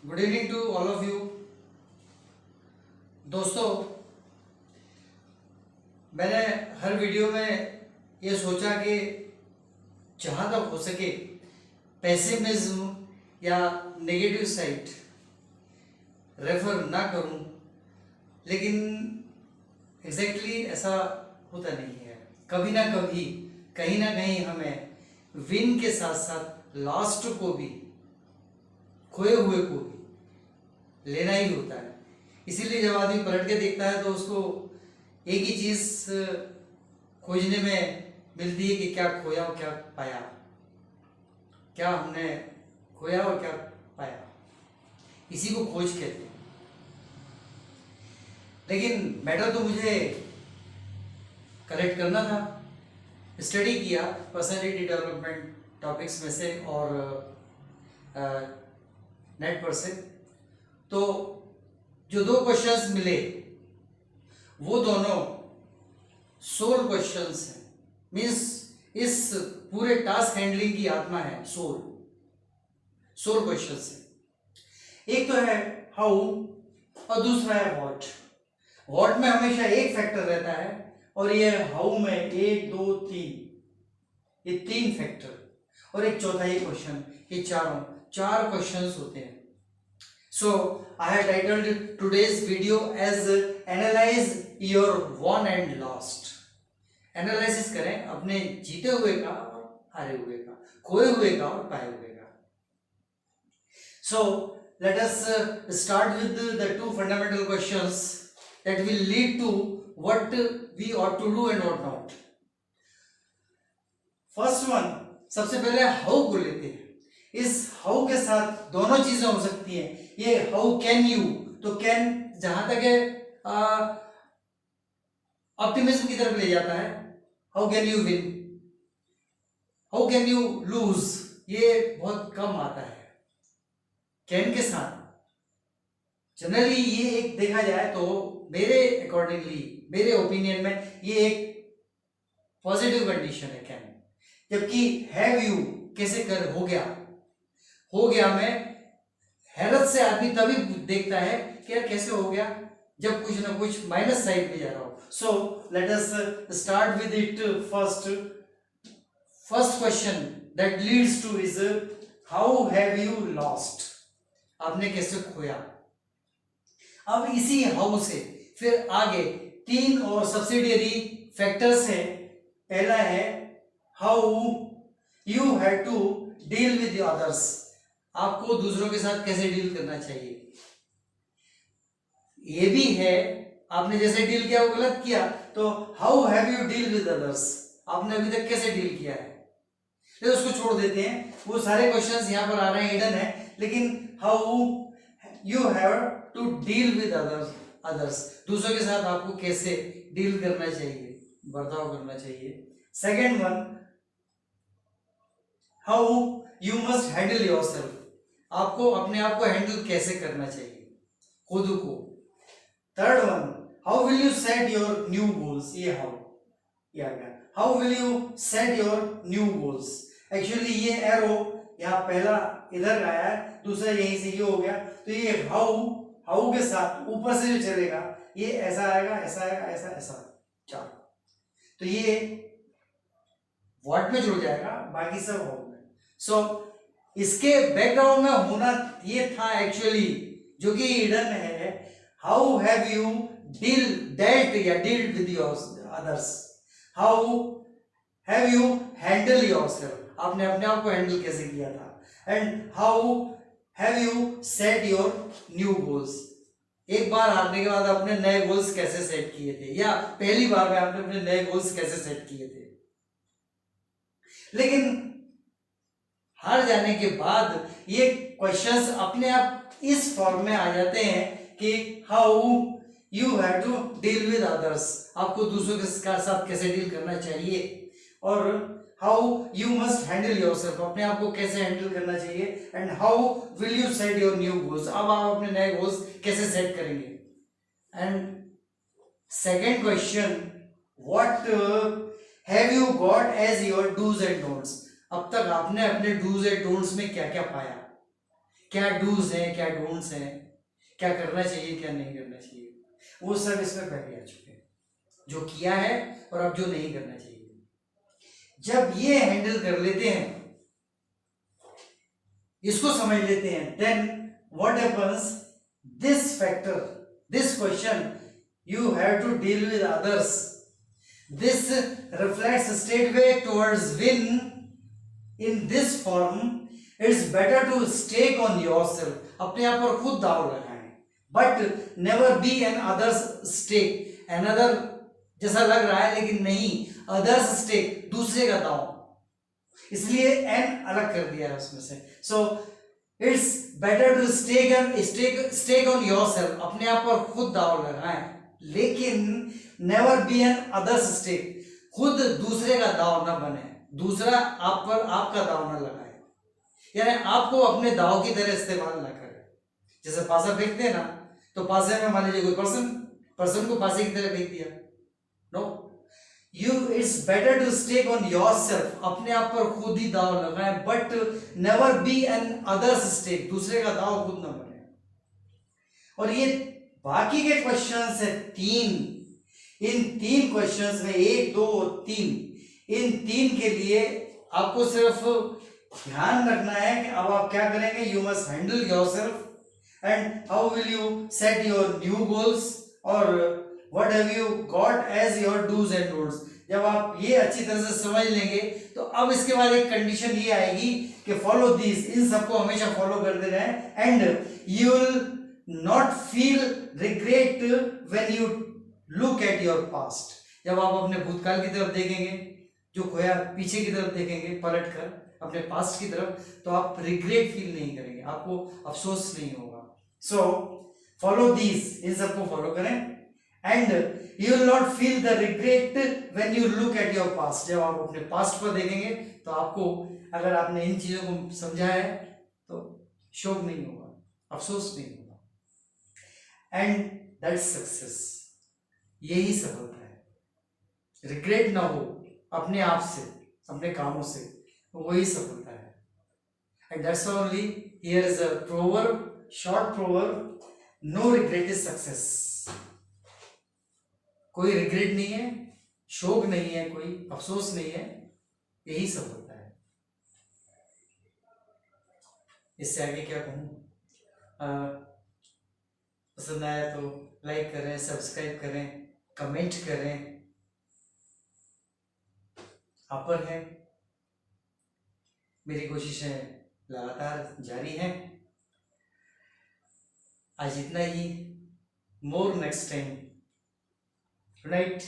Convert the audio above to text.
Good evening to all of you. दोस्तों, मैंने हर video में ये सोचा कि जहाँ तक हो सके पेसिमिज्म या नेगेटिव साइड रेफर ना करूं, लेकिन एग्जैक्टली ऐसा होता नहीं है। कभी ना कभी कहीं ना कहीं हमें विन के साथ साथ लास्ट को भी, खोए हुए को भी लेना ही होता है। इसीलिए जब आदमी पलट के देखता है तो उसको एक ही चीज खोजने में मिलती है कि क्या खोया और क्या पाया, क्या हमने खोया और क्या पाया। इसी को खोज कहते हैं। लेकिन मैटर तो मुझे कलेक्ट करना था। स्टडी किया पर्सनालिटी डेवलपमेंट टॉपिक्स में से और नेट पर से, तो जो दो क्वेश्चंस मिले वो दोनों सोल क्वेश्चंस हैं। मीन्स इस पूरे टास्क हैंडलिंग की आत्मा है सोल क्वेश्चंस है। एक तो है हाउ और दूसरा है व्हाट। व्हाट में हमेशा एक फैक्टर रहता है और ये हाउ में 1 2 3, ये 3 फैक्टर और एक चौथा ही क्वेश्चन। ये चार क्वेश्चंस होते हैं। So I have titled today's video as analyze your won and lost। Analysis करें अपने जीते हुए का और हारे हुए का, खोए हुए का और पाए हुए का। So let us start with the two fundamental questions that will lead to what we ought to do and what not। First one, सबसे पहले हाउ को लेते हैं। इस हाउ के साथ दोनों चीजें हो सकती हैं। ये हाउ कैन यू, तो कैन जहां तक है ऑप्टिमिज्म की तरफ ले जाता है। How can you win, how can you lose, ये बहुत कम आता है कैन के साथ। जनरली ये एक देखा जाए तो मेरे अकॉर्डिंगली, मेरे ओपिनियन में ये एक पॉजिटिव कंडीशन है कैन। जबकि हैव यू कैसे कर हो गया में हैरत से आदमी तभी देखता है कि यार कैसे हो गया, जब कुछ ना कुछ माइनस साइड पे जा रहा हो। So let us start with it. First question that leads two is how have you lost, आपने कैसे खोया। अब इसी हाउ से फिर आगे 3 और सब्सिडियरी फैक्टर्स है। पहला है how you have to deal with others, आपको दूसरों के साथ कैसे डील करना चाहिए। ये भी है आपने जैसे डील किया वो गलत किया, तो how have you deal with others, आपने अभी तक कैसे डील किया है। तो उसको छोड़ देते हैं, वो सारे क्वेश्चंस यहां पर आ रहे हैं, हिडन है। लेकिन how you have to deal with others, दूसरों के साथ आपको कैसे डील करना चाहिए, बर्ताव करना चाहिए। Second one, how you must handle yourself, आपको अपने आप को हैंडल कैसे करना चाहिए, खुद को। Third one, how will you set your new goals, ये हाउ आ गया। How will you set your new goals. Actually ये एरो यहाँ पहला इधर आया है, दूसरा यहीं से ये हो गया, तो ये हाउ के साथ ऊपर से जो चलेगा ये ऐसा आएगा, ऐसा आएगा, ऐसा ऐसा, 4। तो ये व्हाट में जुड़ जाएगा, बाकी सब हाउ में। सो इसके बैकग्राउंड में होना ये था एक्चुअली, जो कि हिडन है। How have you dealt with others, how have you handle yourself, आपने अपने आप को हैंडल कैसे किया था। And how have you set your new goals, एक बार हारने के बाद अपने नए गोल्स कैसे सेट किए थे, या पहली बार में आपने अपने नए गोल्स कैसे सेट किए थे। लेकिन हार जाने के बाद ये क्वेश्चंस अपने आप इस फॉर्म में आ जाते हैं कि how you have to deal with others, आपको दूसरों के साथ कैसे डील करना चाहिए, और how you must handle yourself, अपने आप को कैसे हैंडल करना चाहिए। And how will you set your new goals, अब आप अपने नए गोल्स कैसे सेट करेंगे। And second question, what have you got as your dos and don'ts, अब तक आपने अपने डूज एंड डोंट्स में क्या क्या पाया, क्या डूज हैं, क्या डोंट्स हैं, क्या करना चाहिए, क्या नहीं करना चाहिए, वो सब इसमें पहले आ चुके हैं, जो किया है और अब जो नहीं करना चाहिए। जब ये हैंडल कर लेते हैं, इसको समझ लेते हैं, then what happens, this factor, this question you have to deal with others. This reflects straightway towards win. In this form, it's better to stake on yourself. अपने आप पर खुद दाव लगाएं, but never be an others stake. Another जैसा लग रहा है लेकिन नहीं, others stake, दूसरे का दाव, इसलिए n अलग कर दिया है उसमें से. So it's better to stake on yourself. अपने आप पर खुद दाव लगाएं, लेकिन never be an others stake, खुद दूसरे का दाव न बने, दूसरा आप पर आपका दाव न लगाए, यानी आपको अपने दाव की तरह इस्तेमाल न करे. जैसे पासा फेंकते हैं ना, तो पासे में मान लीजिए कोई पर्सन को पासे की तरह फेंक दिया, no, you it's better to stake on yourself, अपने आप पर खुद ही दाव लगाए, but never be an others stake, दूसरे का दाव खुद न बने. और ये बाकी के क्वेश्चंस है 3, इन 3 क्वेश्चंस में 1, 2, 3, इन 3 के लिए आपको सिर्फ ध्यान रखना है कि अब आप क्या करेंगे. You must handle yourself and how will you set your new goals और what have you got as your dos and don'ts. जब आप ये अच्छी तरह से समझ लेंगे तो अब इसके बाद एक कंडीशन ये आएगी कि फॉलो दिस, इन सबको हमेशा फॉलो करते रहें, and you will not feel regret when you look at your past. जब आप अपने भूतकाल की तरफ देखेंगे, जो खोया पीछे की तरफ देखेंगे पलट कर अपने पास्ट की तरफ, तो आप रिग्रेट फील नहीं करेंगे, आपको अफसोस नहीं होगा. सो फॉलो दीज, इन सबको फॉलो करें, and you will not feel the regret when you look at your past. जब आप अपने पास्ट पर देखेंगे तो आपको, अगर आपने इन चीजों को समझा है तो शोक नहीं होगा, अफसोस नहीं होगा. एंड दैट्स सक्सेस, यही सफलता है. रिग्रेट ना हो अपने आप से, अपने कामों से, तो वही सफलता है. And that's only here is a proverb, short proverb, no regret is success. कोई रिग्रेट नहीं है, शोक नहीं है, कोई अफसोस नहीं है, यही सफलता है. इससे आगे क्या कहूं. पसंद आया तो लाइक करें, सब्सक्राइब करें, कमेंट करें. आप पर है, मेरी कोशिशें लगातार जारी हैं. आज इतना ही, मोर नेक्स्ट टाइम. Good night.